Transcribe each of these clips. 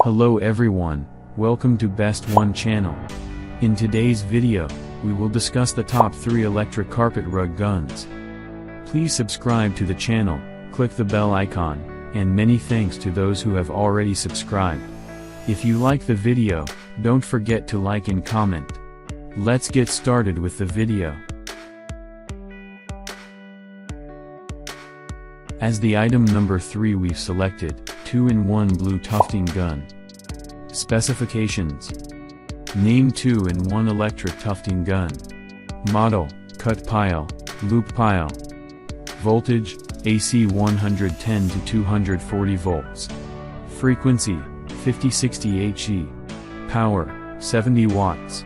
Hello everyone, welcome to Best One channel. In today's video, we will discuss the top 3 electric carpet rug guns. Please subscribe to the channel, click the bell icon, and many thanks to those who have already subscribed. If you like the video, don't forget to like and comment. Let's get started with the video. As the item number 3 we've selected, 2-in-1 Blue Tufting Gun. Specifications. Name 2-in-1 electric tufting gun. Model, cut pile, loop pile. Voltage, AC 110 to 240 volts. Frequency, 50-60 HE. Power, 70 watts.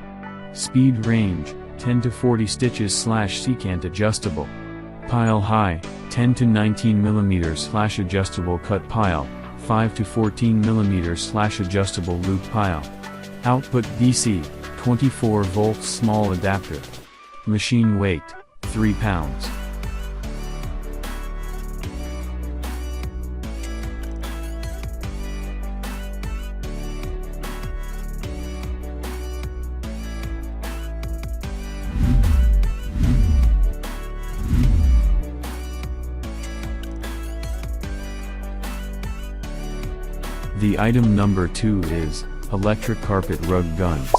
Speed range, 10 to 40 stitches/secant adjustable. Pile high, 10 to 19 mm adjustable cut pile, 5 to 14 mm adjustable loop pile. Output DC, 24 volts small adapter. Machine weight, 3 pounds. The item number 2 is electric carpet rug guns.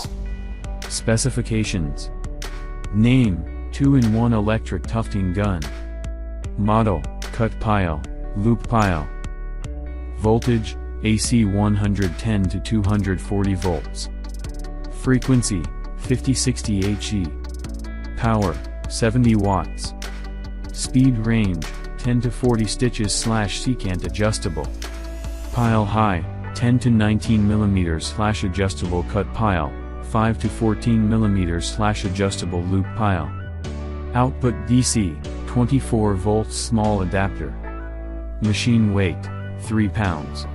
Specifications. Name, 2-in-1 electric tufting gun. Model, cut pile, loop pile. Voltage, AC 110 to 240 volts. Frequency, 50-60 HE. Power, 70 watts. Speed range, 10 to 40 stitches/secant adjustable. Pile high, 10 to 19 mm adjustable cut pile, 5 to 14 mm adjustable loop pile. Output DC, 24 volts small adapter. Machine weight, 3 pounds.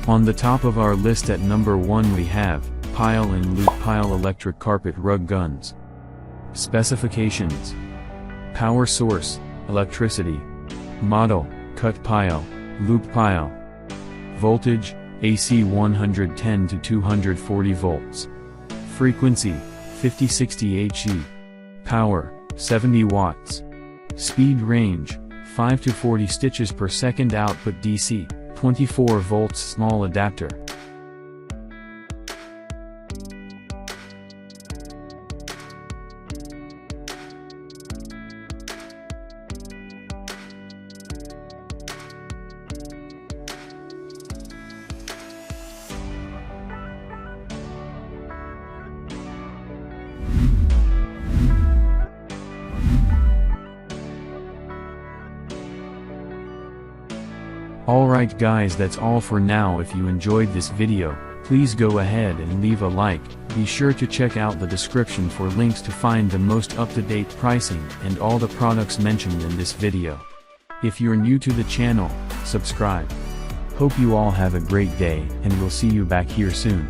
On the top of our list at number 1 we have, pile and loop pile electric carpet rug guns. Specifications. Power source, electricity. Model, cut pile, loop pile. Voltage, AC 110 to 240 volts. Frequency, 50-60 HE. Power, 70 watts. Speed range, 5 to 40 stitches per second. Output DC, 24 volts small adapter. Alright guys, that's all for now. If you enjoyed this video, please go ahead and leave a like. Be sure to check out the description for links to find the most up-to-date pricing and all the products mentioned in this video. If you're new to the channel, subscribe. Hope you all have a great day, and we'll see you back here soon.